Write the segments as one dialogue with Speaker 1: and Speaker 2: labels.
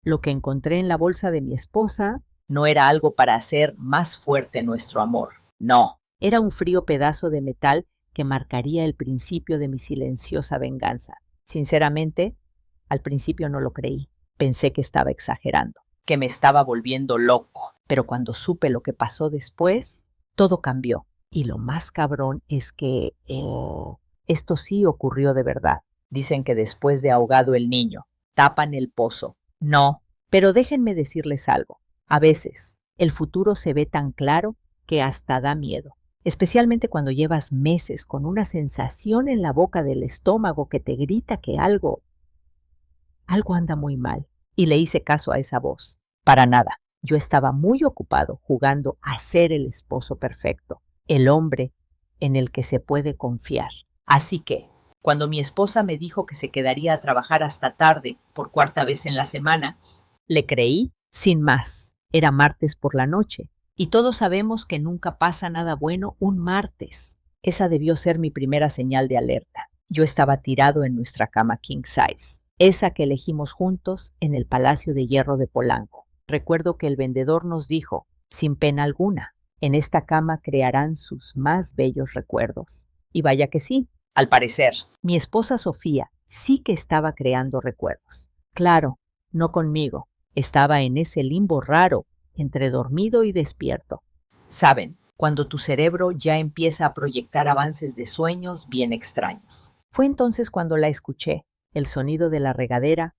Speaker 1: Lo que encontré en la bolsa de mi esposa no era algo para hacer más fuerte nuestro amor. No, era un frío pedazo de metal que marcaría el principio de mi silenciosa venganza. Sinceramente, al principio no lo creí. Pensé que estaba exagerando, que me estaba volviendo loco. Pero cuando supe lo que pasó después, todo cambió. Y lo más cabrón es que esto sí ocurrió de verdad. Dicen que después de ahogado el niño, tapan el pozo. No, pero déjenme decirles algo. A veces, el futuro se ve tan claro que hasta da miedo. Especialmente cuando llevas meses con una sensación en la boca del estómago que te grita que algo anda muy mal. Y le hice caso a esa voz. Para nada. Yo estaba muy ocupado jugando a ser el esposo perfecto, el hombre en el que se puede confiar. Así que, cuando mi esposa me dijo que se quedaría a trabajar hasta tarde por cuarta vez en la semana, le creí sin más. Era martes por la noche. Y todos sabemos que nunca pasa nada bueno un martes. Esa debió ser mi primera señal de alerta. Yo estaba tirado en nuestra cama king size, esa que elegimos juntos en el Palacio de Hierro de Polanco. Recuerdo que el vendedor nos dijo, sin pena alguna, en esta cama crearán sus más bellos recuerdos. Y vaya que sí, al parecer. Mi esposa Sofía sí que estaba creando recuerdos. Claro, no conmigo. Estaba en ese limbo raro, entre dormido y despierto. Saben, cuando tu cerebro ya empieza a proyectar avances de sueños bien extraños. Fue entonces cuando la escuché, el sonido de la regadera,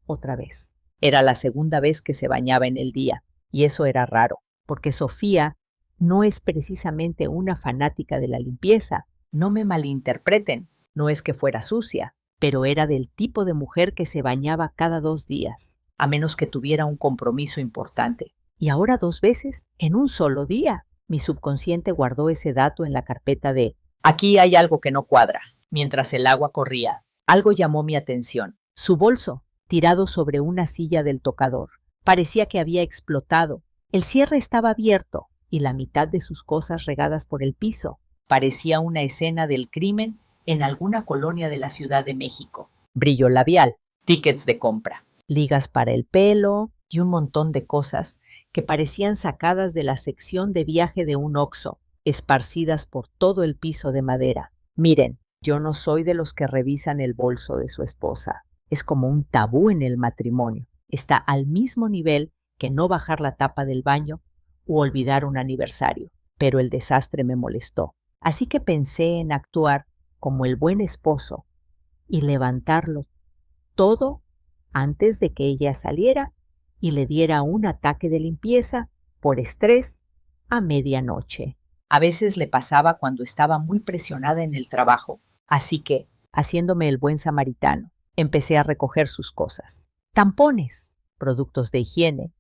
Speaker 1: otra vez. Era la segunda vez que se bañaba en el día, y eso era raro, porque Sofía no es precisamente una fanática de la limpieza. No me malinterpreten, no es que fuera sucia, pero era del tipo de mujer que se bañaba cada 2 días, a menos que tuviera un compromiso importante. Y ahora 2 veces en un solo día. Mi subconsciente guardó ese dato en la carpeta de aquí hay algo que no cuadra. Mientras el agua corría, algo llamó mi atención. Su bolso, tirado sobre una silla del tocador. Parecía que había explotado. El cierre estaba abierto y la mitad de sus cosas regadas por el piso. Parecía una escena del crimen en alguna colonia de la Ciudad de México. Brillo labial, tickets de compra, ligas para el pelo y un montón de cosas que parecían sacadas de la sección de viaje de un Oxxo, esparcidas por todo el piso de madera. Miren, yo no soy de los que revisan el bolso de su esposa. Es como un tabú en el matrimonio. Está al mismo nivel que no bajar la tapa del baño u olvidar un aniversario. Pero el desastre me molestó. Así que pensé en actuar como el buen esposo y levantarlo todo antes de que ella saliera y le diera un ataque de limpieza por estrés a medianoche. A veces le pasaba cuando estaba muy presionada en el trabajo. Así que, haciéndome el buen samaritano, empecé a recoger sus cosas. Tampones, productos de higiene,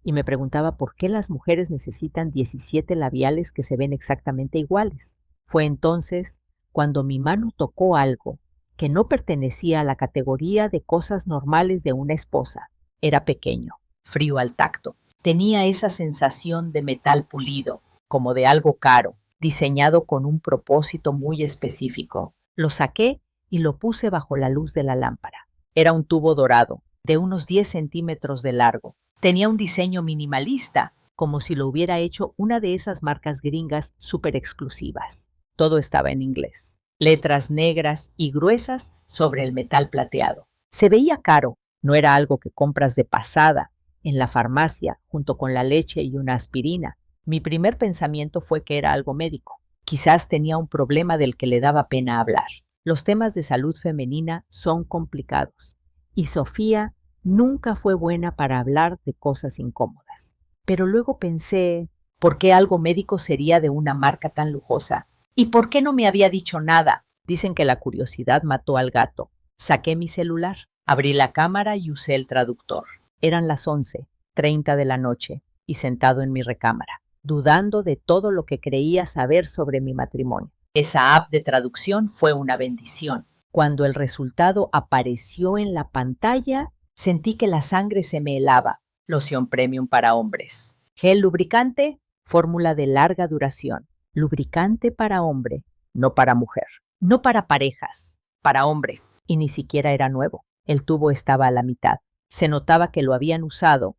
Speaker 1: y me preguntaba por qué las mujeres necesitan 17 labiales que se ven exactamente iguales. Fue entonces cuando mi mano tocó algo que no pertenecía a la categoría de cosas normales de una esposa. Era pequeño, frío al tacto. Tenía esa sensación de metal pulido, como de algo caro, diseñado con un propósito muy específico. Lo saqué y lo puse bajo la luz de la lámpara. Era un tubo dorado, de unos 10 centímetros de largo. Tenía un diseño minimalista, como si lo hubiera hecho una de esas marcas gringas súper exclusivas. Todo estaba en inglés. Letras negras y gruesas sobre el metal plateado. Se veía caro, no era algo que compras de pasada en la farmacia junto con la leche y una aspirina. Mi primer pensamiento fue que era algo médico. Quizás tenía un problema del que le daba pena hablar. Los temas de salud femenina son complicados y Sofía nunca fue buena para hablar de cosas incómodas. Pero luego pensé, ¿por qué algo médico sería de una marca tan lujosa? ¿Y por qué no me había dicho nada? Dicen que la curiosidad mató al gato. Saqué mi celular, abrí la cámara y usé el traductor. Eran las 11:30 de la noche y sentado en mi recámara, dudando de todo lo que creía saber sobre mi matrimonio. Esa app de traducción fue una bendición. Cuando el resultado apareció en la pantalla, sentí que la sangre se me helaba. Loción premium para hombres. Gel lubricante, fórmula de larga duración. Lubricante para hombre, no para mujer. No para parejas, para hombre. Y ni siquiera era nuevo. El tubo estaba a la mitad. Se notaba que lo habían usado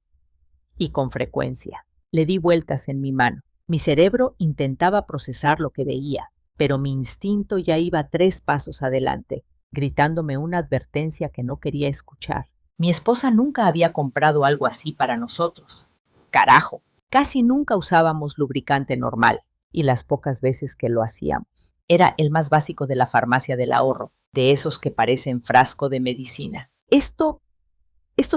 Speaker 1: y con frecuencia. Le di vueltas en mi mano. Mi cerebro intentaba procesar lo que veía, pero mi instinto ya iba 3 pasos adelante, gritándome una advertencia que no quería escuchar. Mi esposa nunca había comprado algo así para nosotros. Carajo, casi nunca usábamos lubricante normal, y las pocas veces que lo hacíamos, era el más básico de la farmacia del ahorro, de esos que parecen frasco de medicina. Esto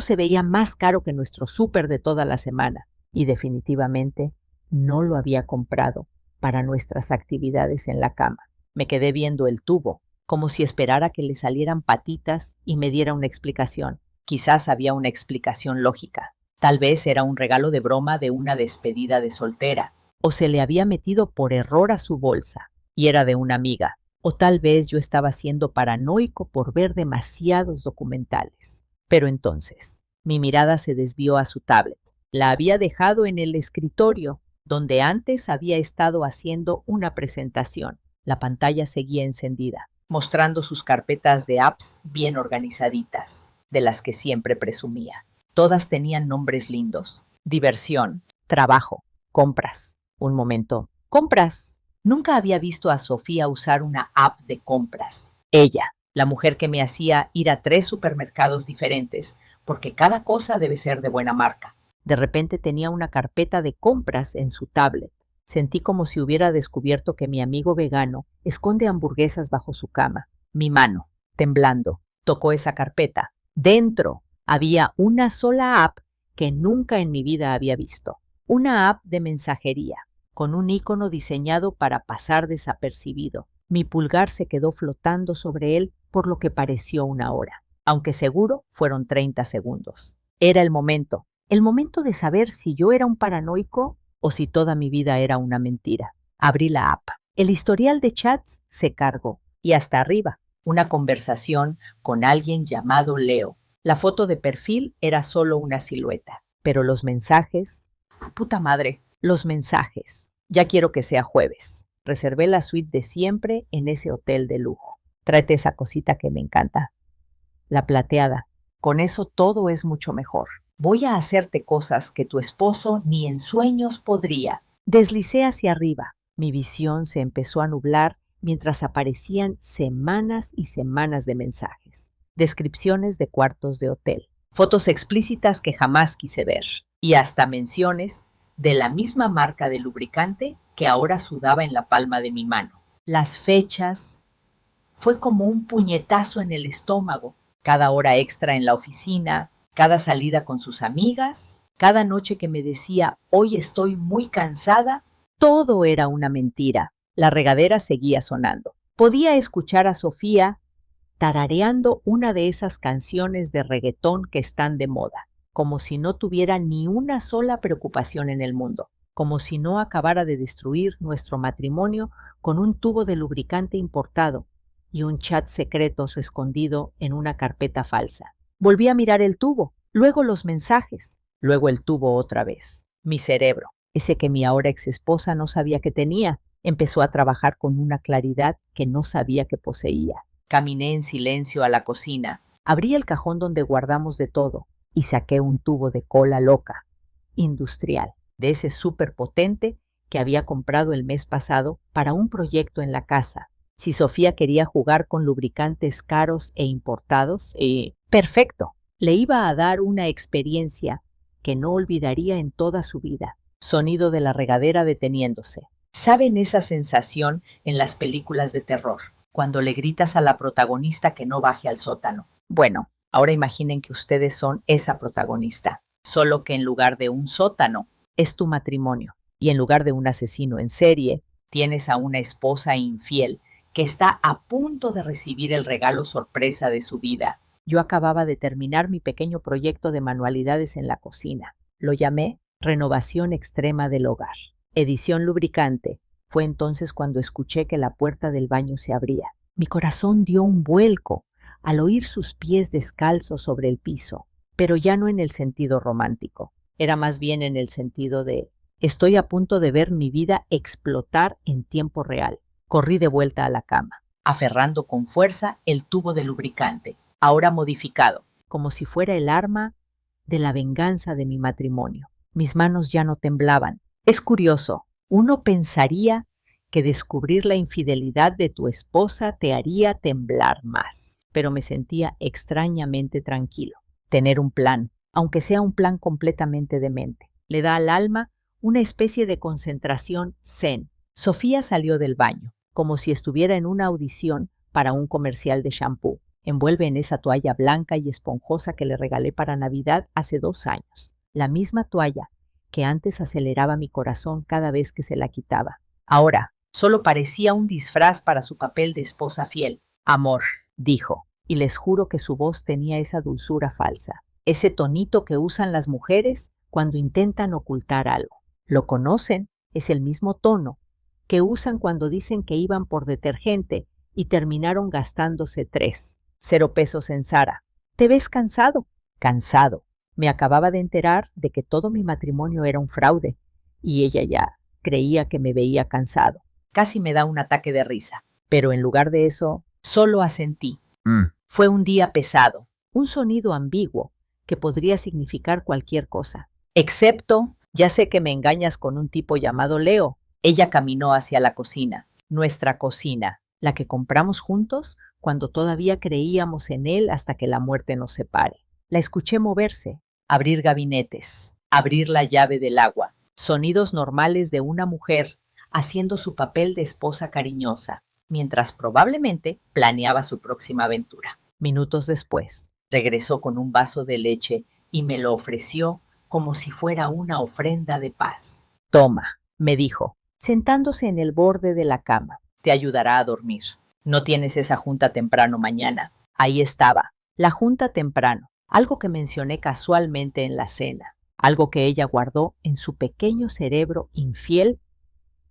Speaker 1: se veía más caro que nuestro súper de toda la semana, y definitivamente no lo había comprado para nuestras actividades en la cama. Me quedé viendo el tubo, como si esperara que le salieran patitas y me diera una explicación. Quizás había una explicación lógica. Tal vez era un regalo de broma de una despedida de soltera, o se le había metido por error a su bolsa y era de una amiga, o tal vez yo estaba siendo paranoico por ver demasiados documentales. Pero entonces, mi mirada se desvió a su tablet. La había dejado en el escritorio, donde antes había estado haciendo una presentación. La pantalla seguía encendida, mostrando sus carpetas de apps bien organizaditas, de las que siempre presumía. Todas tenían nombres lindos: diversión, trabajo, compras. Un momento. ¿Compras? Nunca había visto a Sofía usar una app de compras. Ella, la mujer que me hacía ir a 3 supermercados diferentes, porque cada cosa debe ser de buena marca. De repente tenía una carpeta de compras en su tablet. Sentí como si hubiera descubierto que mi amigo vegano esconde hamburguesas bajo su cama. Mi mano, temblando, tocó esa carpeta. Dentro había una sola app que nunca en mi vida había visto. Una app de mensajería, con un icono diseñado para pasar desapercibido. Mi pulgar se quedó flotando sobre él por lo que pareció una hora, aunque seguro fueron 30 segundos. Era el momento de saber si yo era un paranoico o si toda mi vida era una mentira. Abrí la app. El historial de chats se cargó y hasta arriba, una conversación con alguien llamado Leo. La foto de perfil era solo una silueta, pero los mensajes... ¡Puta madre! Los mensajes. Ya quiero que sea jueves. Reservé la suite de siempre en ese hotel de lujo. Tráete esa cosita que me encanta. La plateada. Con eso todo es mucho mejor. Voy a hacerte cosas que tu esposo ni en sueños podría. Deslicé hacia arriba. Mi visión se empezó a nublar mientras aparecían semanas y semanas de mensajes. Descripciones de cuartos de hotel. Fotos explícitas que jamás quise ver. Y hasta menciones de la misma marca de lubricante que ahora sudaba en la palma de mi mano. Las fechas. Fue como un puñetazo en el estómago. Cada hora extra en la oficina, cada salida con sus amigas, cada noche que me decía, hoy estoy muy cansada, todo era una mentira. La regadera seguía sonando. Podía escuchar a Sofía tarareando una de esas canciones de reggaetón que están de moda, como si no tuviera ni una sola preocupación en el mundo, como si no acabara de destruir nuestro matrimonio con un tubo de lubricante importado y un chat secreto escondido en una carpeta falsa. Volví a mirar el tubo, luego los mensajes, luego el tubo otra vez. Mi cerebro, ese que mi ahora ex esposa no sabía que tenía, empezó a trabajar con una claridad que no sabía que poseía. Caminé en silencio a la cocina, abrí el cajón donde guardamos de todo y saqué un tubo de cola loca, industrial, de ese súper potente que había comprado el mes pasado para un proyecto en la casa. Si Sofía quería jugar con lubricantes caros e importados, perfecto. Le iba a dar una experiencia que no olvidaría en toda su vida. Sonido de la regadera deteniéndose. ¿Saben esa sensación en las películas de terror, cuando le gritas a la protagonista que no baje al sótano? Bueno, ahora imaginen que ustedes son esa protagonista, solo que en lugar de un sótano, es tu matrimonio, y en lugar de un asesino en serie, tienes a una esposa infiel que está a punto de recibir el regalo sorpresa de su vida. Yo acababa de terminar mi pequeño proyecto de manualidades en la cocina. Lo llamé Renovación Extrema del Hogar. Edición lubricante. Fue entonces cuando escuché que la puerta del baño se abría. Mi corazón dio un vuelco al oír sus pies descalzos sobre el piso, pero ya no en el sentido romántico. Era más bien en el sentido de estoy a punto de ver mi vida explotar en tiempo real. Corrí de vuelta a la cama, aferrando con fuerza el tubo de lubricante, ahora modificado, como si fuera el arma de la venganza de mi matrimonio. Mis manos ya no temblaban. Es curioso, uno pensaría que descubrir la infidelidad de tu esposa te haría temblar más, pero me sentía extrañamente tranquilo. Tener un plan, aunque sea un plan completamente demente, le da al alma una especie de concentración zen. Sofía salió del baño, como si estuviera en una audición para un comercial de shampoo. Envuelve en esa toalla blanca y esponjosa que le regalé para Navidad hace 2 años. La misma toalla que antes aceleraba mi corazón cada vez que se la quitaba. Ahora, solo parecía un disfraz para su papel de esposa fiel. Amor, dijo, y les juro que su voz tenía esa dulzura falsa, ese tonito que usan las mujeres cuando intentan ocultar algo. ¿Lo conocen? Es el mismo tono que usan cuando dicen que iban por detergente y terminaron gastándose 0 pesos en Zara. ¿Te ves cansado? Cansado. Me acababa de enterar de que todo mi matrimonio era un fraude y ella ya creía que me veía cansado. Casi me da un ataque de risa, pero en lugar de eso, solo asentí. Fue un día pesado, un sonido ambiguo que podría significar cualquier cosa. Excepto, ya sé que me engañas con un tipo llamado Leo. Ella caminó hacia la cocina, nuestra cocina, la que compramos juntos cuando todavía creíamos en él hasta que la muerte nos separe. La escuché moverse, abrir gabinetes, abrir la llave del agua, sonidos normales de una mujer haciendo su papel de esposa cariñosa, mientras probablemente planeaba su próxima aventura. Minutos después, regresó con un vaso de leche y me lo ofreció como si fuera una ofrenda de paz. Toma, me dijo, sentándose en el borde de la cama. Te ayudará a dormir. No tienes esa junta temprano mañana. Ahí estaba, la junta temprano, algo que mencioné casualmente en la cena, algo que ella guardó en su pequeño cerebro infiel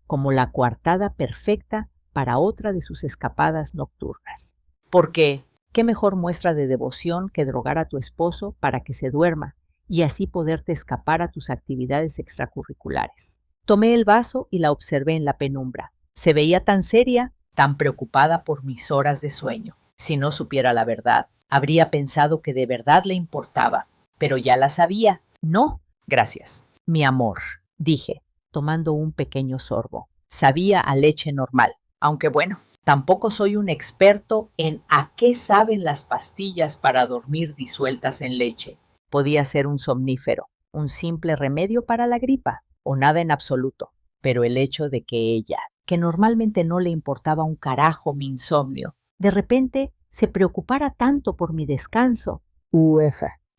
Speaker 1: como la coartada perfecta para otra de sus escapadas nocturnas. Porque, ¿qué mejor muestra de devoción que drogar a tu esposo para que se duerma y así poderte escapar a tus actividades extracurriculares? Tomé el vaso y la observé en la penumbra. Se veía tan seria, tan preocupada por mis horas de sueño. Si no supiera la verdad, habría pensado que de verdad le importaba, pero ya la sabía. No, gracias. Mi amor, dije, tomando un pequeño sorbo. Sabía a leche normal, aunque bueno, tampoco soy un experto en a qué saben las pastillas para dormir disueltas en leche. Podía ser un somnífero, un simple remedio para la gripa, o nada en absoluto. Pero el hecho de que ella, que normalmente no le importaba un carajo mi insomnio, de repente se preocupara tanto por mi descanso.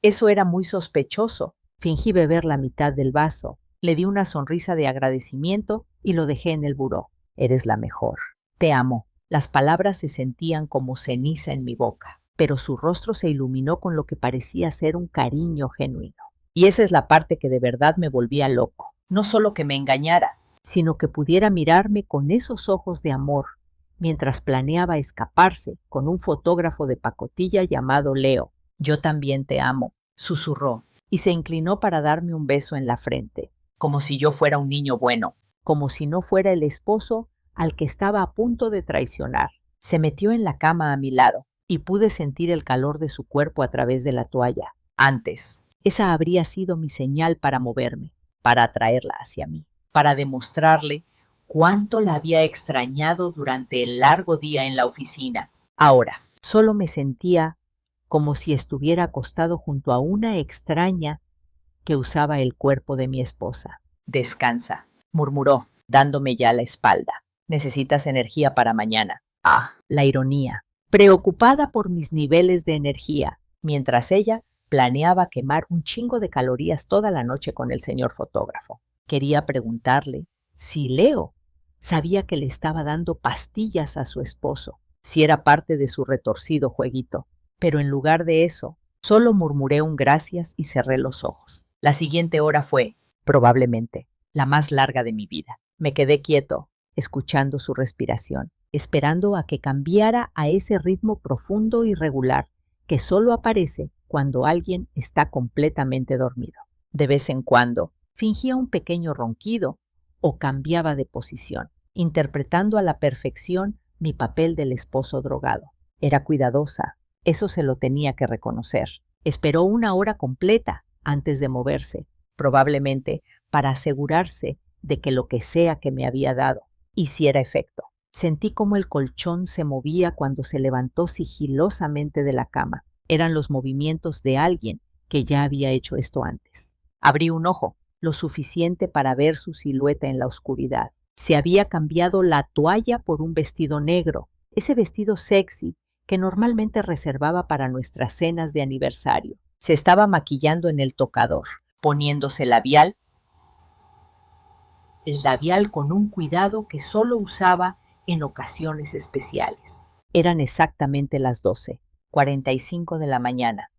Speaker 1: Eso era muy sospechoso. Fingí beber la mitad del vaso, le di una sonrisa de agradecimiento y lo dejé en el buró. Eres la mejor. Te amo. Las palabras se sentían como ceniza en mi boca, pero su rostro se iluminó con lo que parecía ser un cariño genuino. Y esa es la parte que de verdad me volvía loco. No solo que me engañara, sino que pudiera mirarme con esos ojos de amor mientras planeaba escaparse con un fotógrafo de pacotilla llamado Leo. Yo también te amo, susurró, y se inclinó para darme un beso en la frente, como si yo fuera un niño bueno, como si no fuera el esposo al que estaba a punto de traicionar. Se metió en la cama a mi lado y pude sentir el calor de su cuerpo a través de la toalla. Antes, esa habría sido mi señal para moverme, para atraerla hacia mí, para demostrarle cuánto la había extrañado durante el largo día en la oficina. Ahora, solo me sentía como si estuviera acostado junto a una extraña que usaba el cuerpo de mi esposa. Descansa, murmuró, dándome ya la espalda. Necesitas energía para mañana. La ironía. Preocupada por mis niveles de energía, mientras ella planeaba quemar un chingo de calorías toda la noche con el señor fotógrafo. Quería preguntarle si Leo sabía que le estaba dando pastillas a su esposo, si era parte de su retorcido jueguito. Pero en lugar de eso, solo murmuré un gracias y cerré los ojos. La siguiente hora fue, probablemente, la más larga de mi vida. Me quedé quieto, escuchando su respiración, esperando a que cambiara a ese ritmo profundo y regular que solo aparece cuando alguien está completamente dormido. De vez en cuando, fingía un pequeño ronquido o cambiaba de posición, interpretando a la perfección mi papel del esposo drogado. Era cuidadosa, eso se lo tenía que reconocer. Esperó 1 hora completa antes de moverse, probablemente para asegurarse de que lo que sea que me había dado hiciera efecto. Sentí como el colchón se movía cuando se levantó sigilosamente de la cama. Eran los movimientos de alguien que ya había hecho esto antes. Abrí un ojo, lo suficiente para ver su silueta en la oscuridad. Se había cambiado la toalla por un vestido negro, ese vestido sexy que normalmente reservaba para nuestras cenas de aniversario. Se estaba maquillando en el tocador, poniéndose el labial con un cuidado que solo usaba en ocasiones especiales. Eran exactamente las 12:45 de la mañana,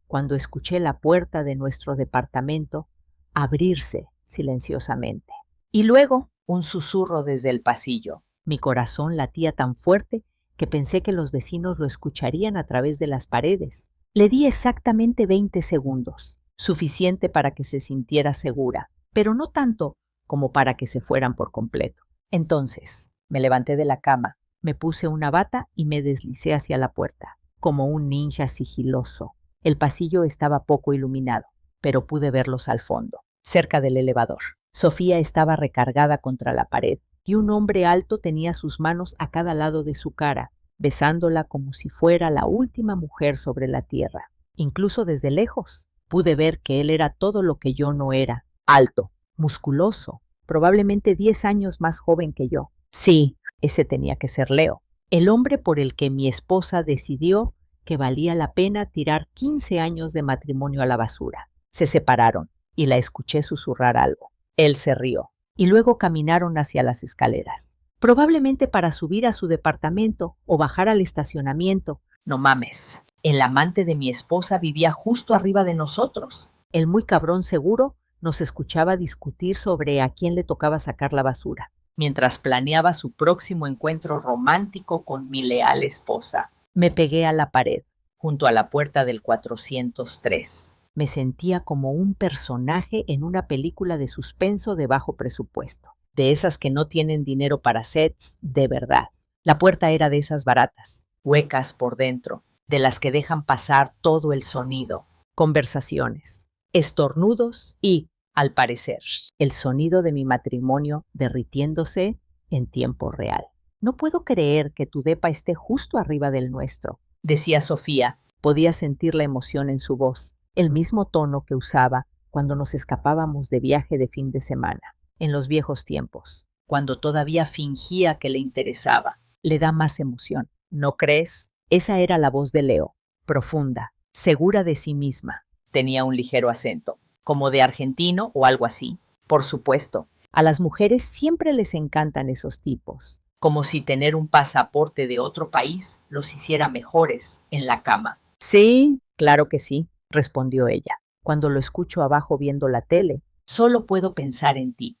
Speaker 1: cuando escuché la puerta de nuestro departamento abrirse silenciosamente. Y luego un susurro desde el pasillo. Mi corazón latía tan fuerte que pensé que los vecinos lo escucharían a través de las paredes. Le di exactamente 20 segundos, suficiente para que se sintiera segura, pero no tanto como para que se fueran por completo. Entonces, me levanté de la cama, me puse una bata y me deslicé hacia la puerta, como un ninja sigiloso. El pasillo estaba poco iluminado, pero pude verlos al fondo, cerca del elevador. Sofía estaba recargada contra la pared y un hombre alto tenía sus manos a cada lado de su cara, besándola como si fuera la última mujer sobre la tierra. Incluso desde lejos, pude ver que él era todo lo que yo no era: alto, musculoso, probablemente 10 años más joven que yo. Sí, ese tenía que ser Leo, el hombre por el que mi esposa decidió que valía la pena tirar 15 años de matrimonio a la basura. Se separaron y la escuché susurrar algo. Él se rió y luego caminaron hacia las escaleras, probablemente para subir a su departamento o bajar al estacionamiento. No mames, el amante de mi esposa vivía justo arriba de nosotros. El muy cabrón seguro nos escuchaba discutir sobre a quién le tocaba sacar la basura, mientras planeaba su próximo encuentro romántico con mi leal esposa. Me pegué a la pared, junto a la puerta del 403. Me sentía como un personaje en una película de suspenso de bajo presupuesto, de esas que no tienen dinero para sets de verdad. La puerta era de esas baratas, huecas por dentro, de las que dejan pasar todo el sonido. Conversaciones, estornudos y, al parecer, el sonido de mi matrimonio derritiéndose en tiempo real. No puedo creer que tu depa esté justo arriba del nuestro, decía Sofía. Podía sentir la emoción en su voz, el mismo tono que usaba cuando nos escapábamos de viaje de fin de semana, en los viejos tiempos, cuando todavía fingía que le interesaba. Le da más emoción, ¿no crees? Esa era la voz de Leo, profunda, segura de sí misma. Tenía un ligero acento, como de argentino o algo así. Por supuesto, a las mujeres siempre les encantan esos tipos, como si tener un pasaporte de otro país los hiciera mejores en la cama. Sí, claro que sí, respondió ella. Cuando lo escucho abajo viendo la tele, solo puedo pensar en ti,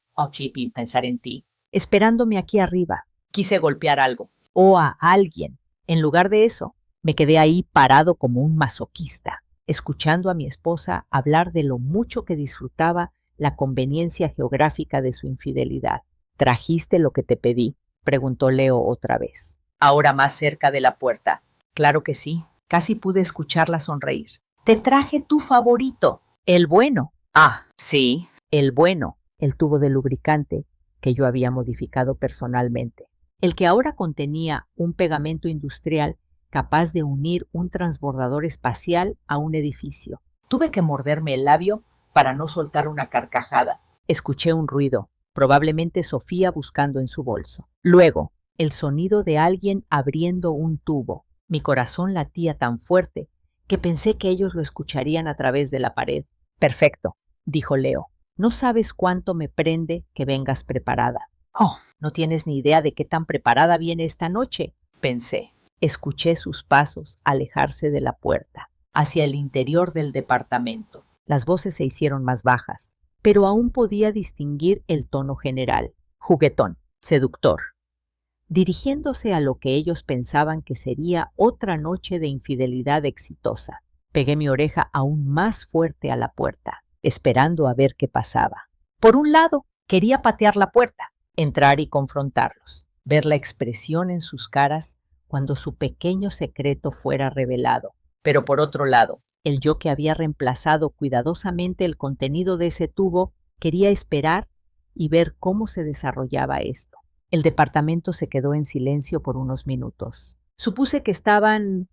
Speaker 1: pensar en ti, esperándome aquí arriba. Quise golpear algo, o a alguien. En lugar de eso, me quedé ahí parado como un masoquista, escuchando a mi esposa hablar de lo mucho que disfrutaba la conveniencia geográfica de su infidelidad. ¿Trajiste lo que te pedí?, preguntó Leo otra vez, ahora más cerca de la puerta. Claro que sí, casi pude escucharla sonreír. Te traje tu favorito, el bueno. Ah, sí, el bueno, el tubo de lubricante que yo había modificado personalmente, el que ahora contenía un pegamento industrial capaz de unir un transbordador espacial a un edificio. Tuve que morderme el labio para no soltar una carcajada. Escuché un ruido, probablemente Sofía buscando en su bolso. Luego, el sonido de alguien abriendo un tubo. Mi corazón latía tan fuerte que pensé que ellos lo escucharían a través de la pared. Perfecto, dijo Leo. No sabes cuánto me prende que vengas preparada. Oh, no tienes ni idea de qué tan preparada viene esta noche, pensé. Escuché sus pasos alejarse de la puerta, hacia el interior del departamento. Las voces se hicieron más bajas, pero aún podía distinguir el tono general, juguetón, seductor, dirigiéndose a lo que ellos pensaban que sería otra noche de infidelidad exitosa. Pegué mi oreja aún más fuerte a la puerta, esperando a ver qué pasaba. Por un lado, quería patear la puerta, entrar y confrontarlos, ver la expresión en sus caras cuando su pequeño secreto fuera revelado. Pero por otro lado, El yo que había reemplazado cuidadosamente el contenido de ese tubo quería esperar y ver cómo se desarrollaba esto. El departamento se quedó en silencio por unos minutos. Supuse que estaban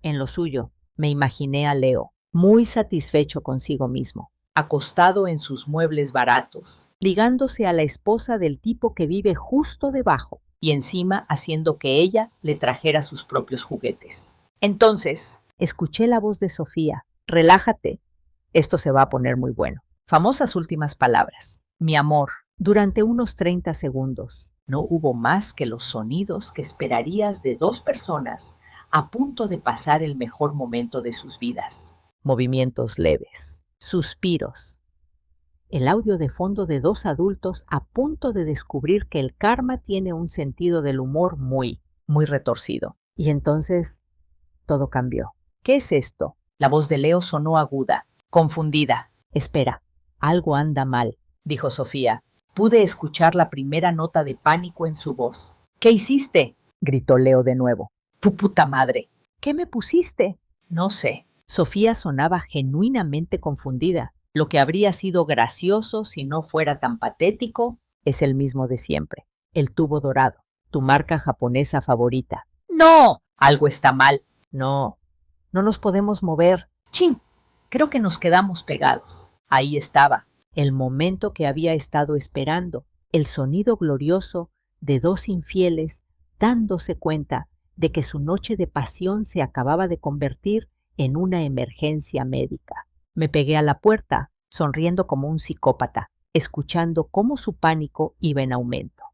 Speaker 1: en lo suyo. Me imaginé a Leo, muy satisfecho consigo mismo, acostado en sus muebles baratos, ligándose a la esposa del tipo que vive justo debajo y encima haciendo que ella le trajera sus propios juguetes. Entonces, escuché la voz de Sofía. Relájate, esto se va a poner muy bueno. Famosas últimas palabras. Mi amor. Durante unos 30 segundos no hubo más que los sonidos que esperarías de dos personas a punto de pasar el mejor momento de sus vidas. Movimientos leves, suspiros, el audio de fondo de dos adultos a punto de descubrir que el karma tiene un sentido del humor muy retorcido. Y entonces todo cambió. ¿Qué es esto? La voz de Leo sonó aguda, confundida. Espera, algo anda mal, dijo Sofía. Pude escuchar la primera nota de pánico en su voz. ¿Qué hiciste? Gritó Leo de nuevo. ¡Tu puta madre! ¿Qué me pusiste? No sé. Sofía sonaba genuinamente confundida. Lo que habría sido gracioso si no fuera tan patético es el mismo de siempre. El tubo dorado, tu marca japonesa favorita. ¡No! Algo está mal. No nos podemos mover. ¡Chin! Creo que nos quedamos pegados. Ahí estaba, el momento que había estado esperando, el sonido glorioso de dos infieles dándose cuenta de que su noche de pasión se acababa de convertir en una emergencia médica. Me pegué a la puerta, sonriendo como un psicópata, escuchando cómo su pánico iba en aumento.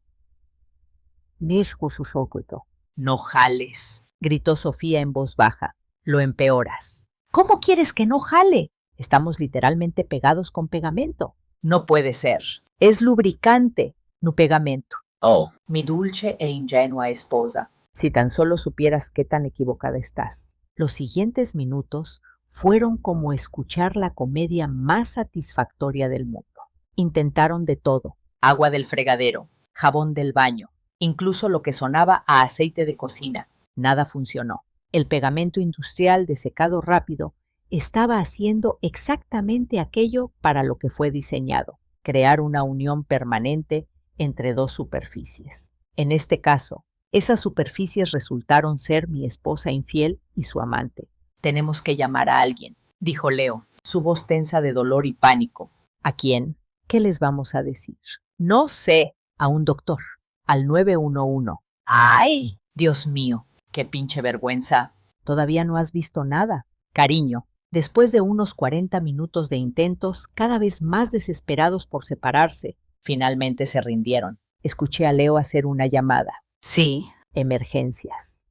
Speaker 1: No jales, gritó Sofía en voz baja. Lo empeoras. ¿Cómo quieres que no jale? Estamos literalmente pegados con pegamento. No puede ser. Es lubricante, no pegamento. Oh, mi dulce e ingenua esposa. Si tan solo supieras qué tan equivocada estás. Los siguientes minutos fueron como escuchar la comedia más satisfactoria del mundo. Intentaron de todo. Agua del fregadero, jabón del baño, incluso lo que sonaba a aceite de cocina. Nada funcionó. El pegamento industrial de secado rápido estaba haciendo exactamente aquello para lo que fue diseñado, crear una unión permanente entre dos superficies. En este caso, esas superficies resultaron ser mi esposa infiel y su amante. Tenemos que llamar a alguien, dijo Leo, su voz tensa de dolor y pánico. ¿A quién? ¿Qué les vamos a decir? No sé. A un doctor. Al 911. ¡Ay! Dios mío, qué pinche vergüenza. Todavía no has visto nada. Cariño, después de unos 40 minutos de intentos, cada vez más desesperados por separarse, finalmente se rindieron. Escuché a Leo hacer una llamada. Sí. Emergencias.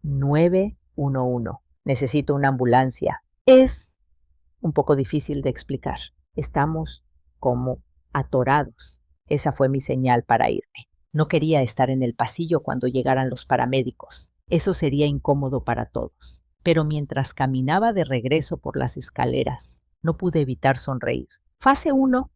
Speaker 1: 911. Necesito una ambulancia. Es un poco difícil de explicar. Estamos como atorados. Esa fue mi señal para irme. No quería estar en el pasillo cuando llegaran los paramédicos. Eso sería incómodo para todos. Pero mientras caminaba de regreso por las escaleras, no pude evitar sonreír. Fase 1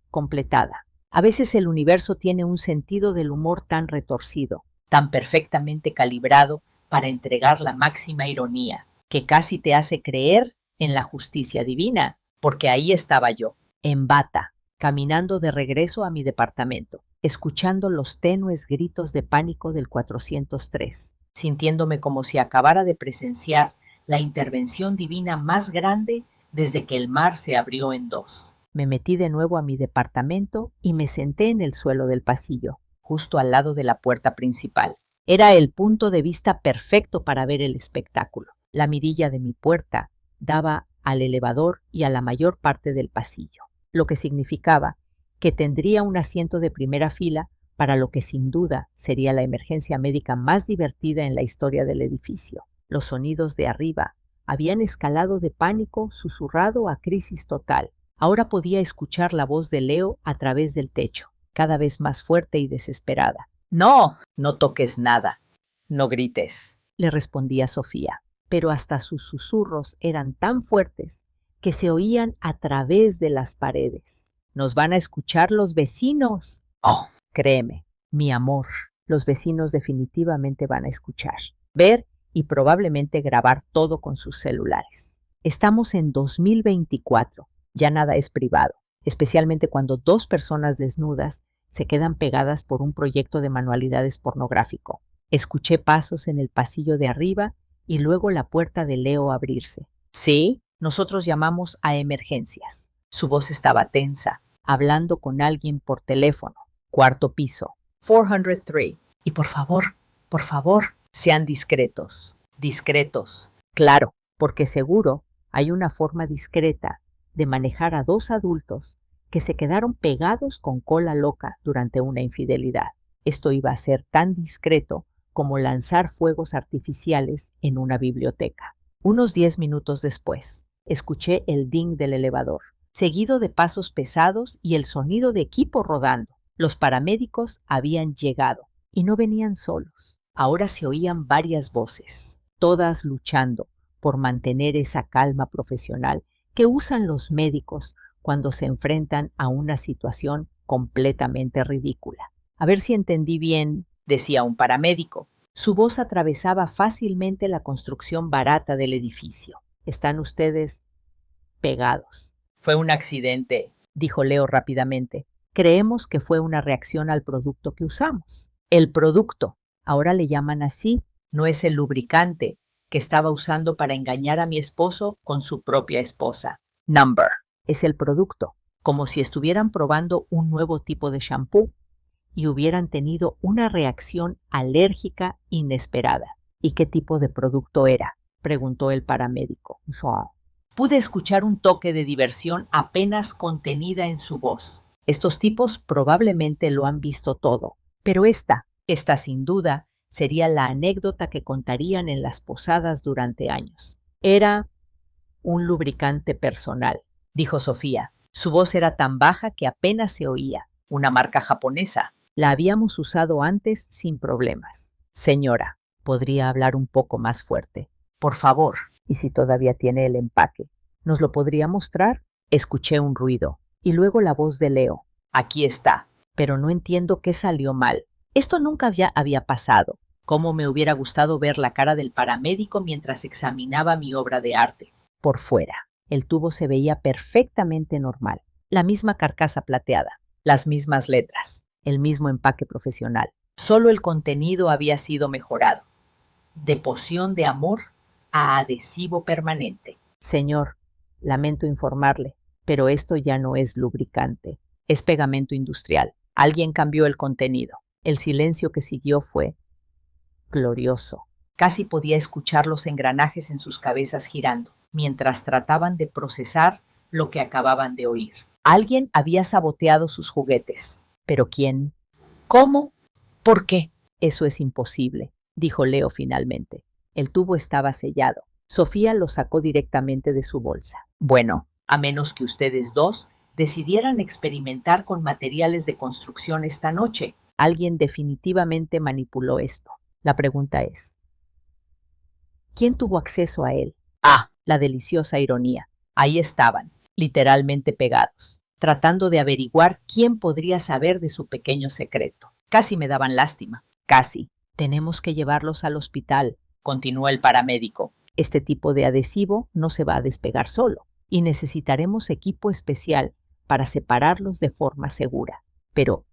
Speaker 1: completada. A veces el universo tiene un sentido del humor tan retorcido, tan perfectamente calibrado para entregar la máxima ironía, que casi te hace creer en la justicia divina, porque ahí estaba yo, en bata, caminando de regreso a mi departamento, escuchando los tenues gritos de pánico del 403, sintiéndome como si acabara de presenciar la intervención divina más grande desde que el mar se abrió en dos. Me metí de nuevo a mi departamento y me senté en el suelo del pasillo, justo al lado de la puerta principal. Era el punto de vista perfecto para ver el espectáculo. La mirilla de mi puerta daba al elevador y a la mayor parte del pasillo, lo que significaba que tendría un asiento de primera fila para lo que sin duda sería la emergencia médica más divertida en la historia del edificio. Los sonidos de arriba habían escalado de pánico susurrado a crisis total. Ahora podía escuchar la voz de Leo a través del techo, cada vez más fuerte y desesperada. No toques nada, no grites, le respondía Sofía, pero hasta sus susurros eran tan fuertes que se oían a través de las paredes. Nos van a escuchar los vecinos. Oh, créeme, mi amor, los vecinos definitivamente van a escuchar. Ver y probablemente grabar todo con sus celulares. Estamos en 2024, ya nada es privado, especialmente cuando dos personas desnudas se quedan pegadas por un proyecto de manualidades pornográfico. Escuché pasos en el pasillo de arriba y luego la puerta de Leo abrirse. Sí, nosotros llamamos a emergencias. Su voz estaba tensa, hablando con alguien por teléfono. Cuarto piso. 403. Y por favor, sean discretos. Discretos. Claro, porque seguro hay una forma discreta de manejar a dos adultos que se quedaron pegados con cola loca durante una infidelidad. Esto iba a ser tan discreto como lanzar fuegos artificiales en una biblioteca. Unos 10 minutos después, escuché el ding del elevador, seguido de pasos pesados y el sonido de equipo rodando. Los paramédicos habían llegado y no venían solos. Ahora se oían varias voces, todas luchando por mantener esa calma profesional que usan los médicos cuando se enfrentan a una situación completamente ridícula. A ver si entendí bien, decía un paramédico. Su voz atravesaba fácilmente la construcción barata del edificio. Están ustedes pegados. Fue un accidente, dijo Leo rápidamente. Creemos que fue una reacción al producto que usamos. El producto, ahora le llaman así, no es el lubricante que estaba usando para engañar a mi esposo con su propia esposa. Number. Es el producto, como si estuvieran probando un nuevo tipo de shampoo y hubieran tenido una reacción alérgica inesperada. ¿Y qué tipo de producto era?, preguntó el paramédico. Pude escuchar un toque de diversión apenas contenida en su voz. Estos tipos probablemente lo han visto todo, pero esta sin duda sería la anécdota que contarían en las posadas durante años. Era un lubricante personal, dijo Sofía. Su voz era tan baja que apenas se oía. Una marca japonesa. La habíamos usado antes sin problemas. Señora, ¿podría hablar un poco más fuerte? Por favor. ¿Y si todavía tiene el empaque? ¿Nos lo podría mostrar? Escuché un ruido y luego la voz de Leo. Aquí está. Pero no entiendo qué salió mal. Esto nunca había pasado. Cómo me hubiera gustado ver la cara del paramédico mientras examinaba mi obra de arte. Por fuera, el tubo se veía perfectamente normal. La misma carcasa plateada, las mismas letras, el mismo empaque profesional. Solo el contenido había sido mejorado. De poción de amor a adhesivo permanente. Señor, lamento informarle, pero esto ya no es lubricante. Es pegamento industrial. Alguien cambió el contenido. El silencio que siguió fue glorioso. Casi podía escuchar los engranajes en sus cabezas girando, mientras trataban de procesar lo que acababan de oír. Alguien había saboteado sus juguetes. ¿Pero quién? ¿Cómo? ¿Por qué? Eso es imposible, dijo Leo finalmente. El tubo estaba sellado. Sofía lo sacó directamente de su bolsa. Bueno, a menos que ustedes dos decidieran experimentar con materiales de construcción esta noche. Alguien definitivamente manipuló esto. La pregunta es, ¿quién tuvo acceso a él? Ah, la deliciosa ironía. Ahí estaban, literalmente pegados, tratando de averiguar quién podría saber de su pequeño secreto. Casi me daban lástima. Casi. Tenemos que llevarlos al hospital, continuó el paramédico. Este tipo de adhesivo no se va a despegar solo y necesitaremos equipo especial para separarlos de forma segura. Pero,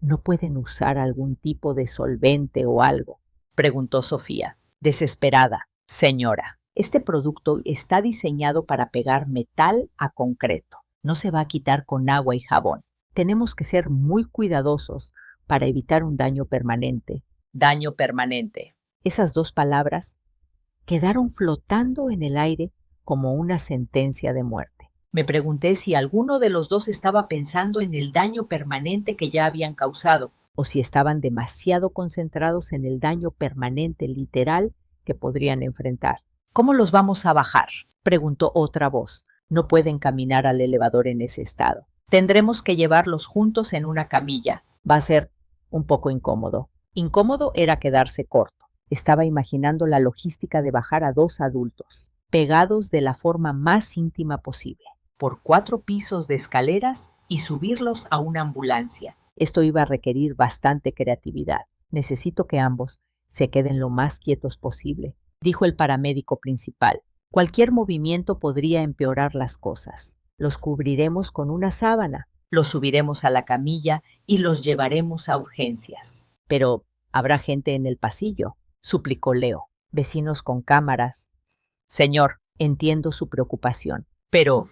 Speaker 1: ¿no pueden usar algún tipo de solvente o algo?, preguntó Sofía, desesperada. Señora, este producto está diseñado para pegar metal a concreto. No se va a quitar con agua y jabón. Tenemos que ser muy cuidadosos para evitar un daño permanente. Daño permanente. Esas dos palabras quedaron flotando en el aire como una sentencia de muerte. Me pregunté si alguno de los dos estaba pensando en el daño permanente que ya habían causado, o si estaban demasiado concentrados en el daño permanente literal que podrían enfrentar. ¿Cómo los vamos a bajar?, preguntó otra voz. No pueden caminar al elevador en ese estado. Tendremos que llevarlos juntos en una camilla. Va a ser un poco incómodo. Incómodo era quedarse corto. Estaba imaginando la logística de bajar a dos adultos, pegados de la forma más íntima posible, por 4 pisos de escaleras y subirlos a una ambulancia. Esto iba a requerir bastante creatividad. Necesito que ambos se queden lo más quietos posible, dijo el paramédico principal. Cualquier movimiento podría empeorar las cosas. Los cubriremos con una sábana, los subiremos a la camilla y los llevaremos a urgencias. Pero habrá gente en el pasillo, suplicó Leo. Vecinos con cámaras. Señor, entiendo su preocupación, pero